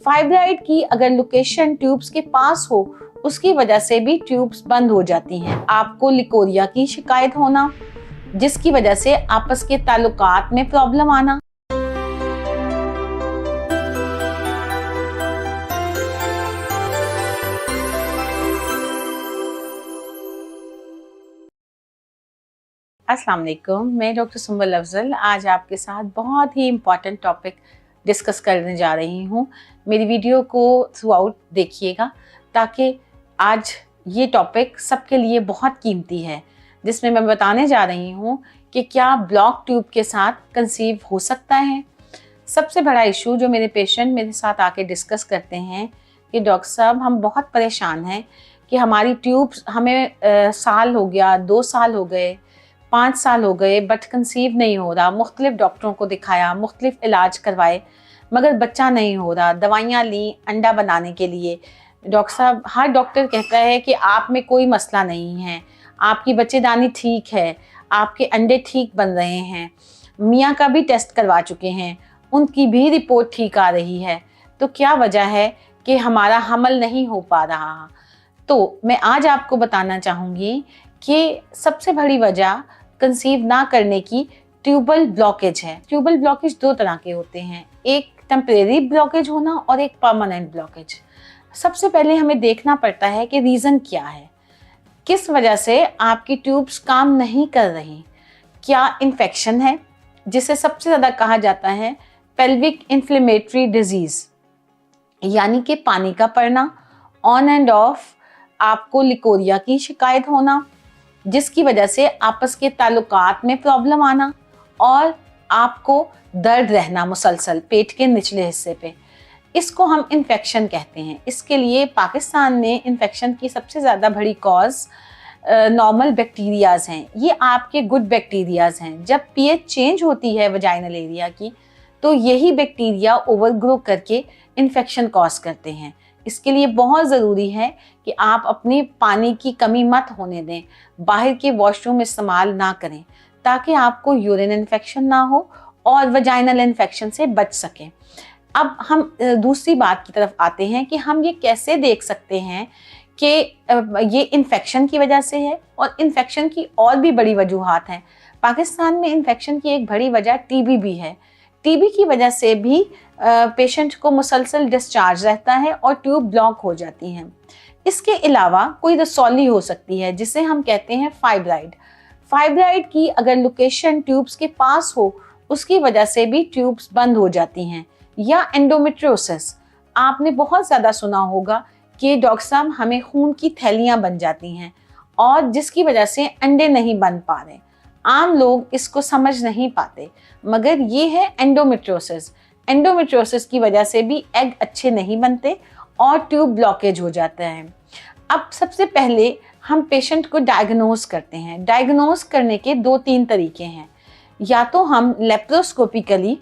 Fibroid की अगर location tubes के पास हो, उसकी वजह से भी ट्यूब्स बंद हो जाती हैं। आपको लिकोरिया की शिकायत होना, जिसकी वजह से आपस के ताल्लुकात में प्रॉब्लम आना, अस्सलाम वालेकुम। मैं डॉक्टर सुंबल अफजल आज आपके साथ बहुत ही इम्पॉर्टेंट टॉपिक डिस्कस करने जा रही हूँ। मेरी वीडियो को थ्रू आउट देखिएगा ताकि आज ये टॉपिक सबके लिए बहुत कीमती है, जिसमें मैं बताने जा रही हूँ कि क्या ब्लॉक ट्यूब के साथ कंसीव हो सकता है। सबसे बड़ा इशू जो मेरे पेशेंट मेरे साथ आके डिस्कस करते हैं कि डॉक्टर साहब हम बहुत परेशान हैं कि हमारी ट्यूब्स हमें साल हो गया, 2 साल हो गए, 5 साल हो गए बट कंसीव नहीं हो रहा। मुख्तलिफ डॉक्टरों को दिखाया, मुख्तलिफ इलाज करवाए मगर बच्चा नहीं हो रहा। दवाइयाँ ली अंडा बनाने के लिए। डॉक्टर साहब, हर डॉक्टर कहता है कि आप में कोई मसला नहीं है, आपकी बच्चेदानी ठीक है, आपके अंडे ठीक बन रहे हैं। मियाँ का भी टेस्ट करवा चुके हैं, उनकी भी रिपोर्ट ठीक आ रही है। तो क्या वजह है कि हमारा हमल नहीं हो पा रहा? तो मैं आज आपको बताना चाहूँगी कि सबसे बड़ी वजह कंसीव ना करने की ट्यूबल ब्लॉकेज है। ट्यूबल ब्लॉकेज 2 तरह के होते हैं, एक टेम्परेरी ब्लॉकेज होना और एक परमानेंट ब्लॉकेज। सबसे पहले हमें देखना पड़ता है कि रीज़न क्या है, किस वजह से आपकी ट्यूब्स काम नहीं कर रही। क्या इन्फेक्शन है, जिसे सबसे ज़्यादा कहा जाता है पेल्विक इन्फ्लेमेटरी डिजीज़, यानी कि पानी का पड़ना, ऑन एंड ऑफ आपको लिकोरिया की शिकायत होना, जिसकी वजह से आपस के ताल्लुकात में प्रॉब्लम आना और आपको दर्द रहना मुसलसल पेट के निचले हिस्से पे, इसको हम इन्फेक्शन कहते हैं। इसके लिए पाकिस्तान में इन्फेक्शन की सबसे ज़्यादा बड़ी कॉज नॉर्मल बैक्टीरियाज़ हैं। ये आपके गुड बैक्टीरियाज़ हैं। जब पीएच चेंज होती है वजाइनल एरिया की, तो यही बैक्टीरिया ओवरग्रो करके इन्फेक्शन कॉज करते हैं। इसके लिए बहुत ज़रूरी है कि आप अपनी पानी की कमी मत होने दें, बाहर के वॉशरूम इस्तेमाल ना करें ताकि आपको यूरिन इन्फेक्शन ना हो और वजाइनल इन्फेक्शन से बच सकें। अब हम दूसरी बात की तरफ आते हैं कि हम ये कैसे देख सकते हैं कि ये इन्फेक्शन की वजह से है, और इन्फेक्शन की और भी बड़ी वजूहात हैं। पाकिस्तान में इन्फेक्शन की एक बड़ी वजह टीबी भी है। टीबी की वजह से भी पेशेंट को मुसलसल डिस्चार्ज रहता है और ट्यूब ब्लॉक हो जाती हैं। इसके अलावा कोई रसौली हो सकती है जिसे हम कहते हैं फाइब्राइड। फाइब्राइड की अगर लोकेशन ट्यूब्स के पास हो, उसकी वजह से भी ट्यूब्स बंद हो जाती हैं। या एंडोमेट्रियोसिस, आपने बहुत ज़्यादा सुना होगा कि डॉक्टर साहब हमें खून की थैलियाँ बन जाती हैं और जिसकी वजह से अंडे नहीं बन पा रहे। आम लोग इसको समझ नहीं पाते मगर ये है एंडोमेट्रियोसिस। एंडोमेट्रियोसिस की वजह से भी एग अच्छे नहीं बनते और ट्यूब ब्लॉकेज हो जाता है। अब सबसे पहले हम पेशेंट को डायग्नोज करते हैं। डायग्नोज करने के 2-3 तरीके हैं। या तो हम लेप्रोस्कोपिकली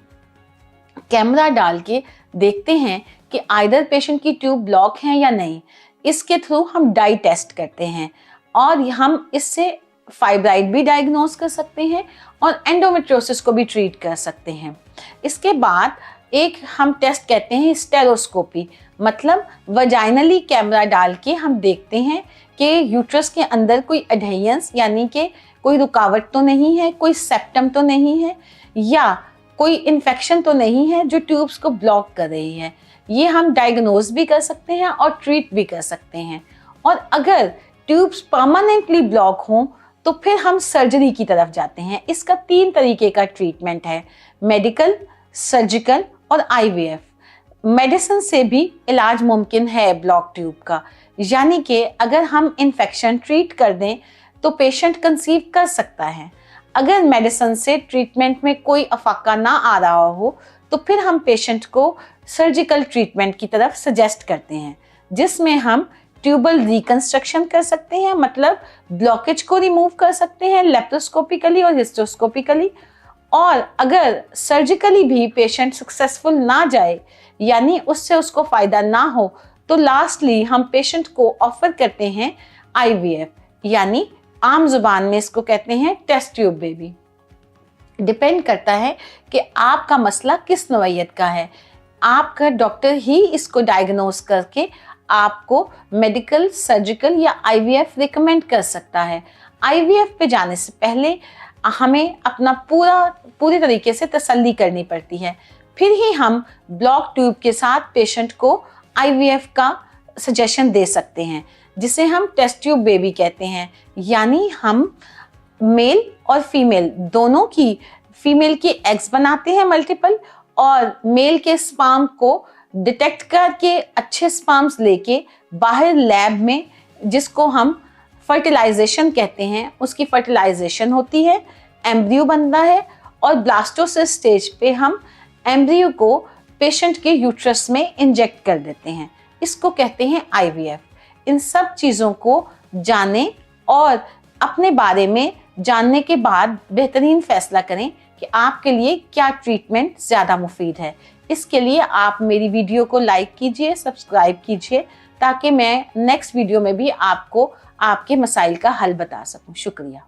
कैमरा डाल के देखते हैं कि आइदर पेशेंट की ट्यूब ब्लॉक है या नहीं। इसके थ्रू हम डाई टेस्ट करते हैं और हम इससे फाइब्राइड भी डायग्नोज कर सकते हैं और एंडोमेट्रियोसिस को भी ट्रीट कर सकते हैं। इसके बाद एक हम टेस्ट कहते हैं स्टेरोस्कोपी, मतलब वजाइनली कैमरा डाल के हम देखते हैं कि यूट्रस के अंदर कोई एडहेरेंस यानी कि कोई रुकावट तो नहीं है, कोई सेप्टम तो नहीं है, या कोई इन्फेक्शन तो नहीं है जो ट्यूब्स को ब्लॉक कर रही है। ये हम डायग्नोज भी कर सकते हैं और ट्रीट भी कर सकते हैं। और अगर ट्यूब्स परमानेंटली ब्लॉक हों तो फिर हम सर्जरी की तरफ जाते हैं। इसका 3 तरीके का ट्रीटमेंट है, मेडिकल, सर्जिकल और आईवीएफ। मेडिसिन से भी इलाज मुमकिन है ब्लॉक ट्यूब का, यानी कि अगर हम इन्फेक्शन ट्रीट कर दें तो पेशेंट कंसीव कर सकता है। अगर मेडिसिन से ट्रीटमेंट में कोई अफाका ना आ रहा हो तो फिर हम पेशेंट को सर्जिकल ट्रीटमेंट की तरफ सजेस्ट करते हैं, जिसमें हम ट्यूबल रिकंस्ट्रक्शन कर सकते हैं, मतलब ब्लॉकेज को रिमूव कर सकते हैं लेप्रोस्कोपिकली और हिस्टोस्कोपिकली। और अगर सर्जिकली भी पेशेंट सक्सेसफुल ना जाए, यानी उससे उसको फ़ायदा ना हो, तो लास्टली हम पेशेंट को ऑफर करते हैं आईवीएफ, यानी आम जुबान में इसको कहते हैं टेस्ट ट्यूब बेबी। डिपेंड करता है कि आपका मसला किस नौइयत का है। आपका डॉक्टर ही इसको डायग्नोस करके आपको मेडिकल, सर्जिकल या आईवीएफ रिकमेंड कर सकता है। आईवीएफ पे जाने से पहले हमें अपना पूरी तरीके से तसल्ली करनी पड़ती है, फिर ही हम ब्लॉक ट्यूब के साथ पेशेंट को आईवीएफ का सजेशन दे सकते हैं, जिसे हम टेस्ट ट्यूब बेबी कहते हैं। यानी हम मेल और फीमेल दोनों की, फीमेल की एग्स बनाते हैं मल्टीपल, और मेल के स्पर्म को डिटेक्ट करके अच्छे स्पर्म्स लेके बाहर लैब में, जिसको हम फर्टिलाइजेशन कहते हैं, उसकी फर्टिलाइजेशन होती है, एम्ब्रियो बनता है और ब्लास्टोसिस स्टेज पे हम एम्ब्रियो को पेशेंट के यूट्रस में इंजेक्ट कर देते हैं। इसको कहते हैं आईवीएफ। इन सब चीज़ों को जानें और अपने बारे में जानने के बाद बेहतरीन फैसला करें कि आपके लिए क्या ट्रीटमेंट ज़्यादा मुफीद है। इसके लिए आप मेरी वीडियो को लाइक कीजिए, सब्सक्राइब कीजिए, ताकि मैं नेक्स्ट वीडियो में भी आपको आपके मसाइल का हल बता सकूं। शुक्रिया।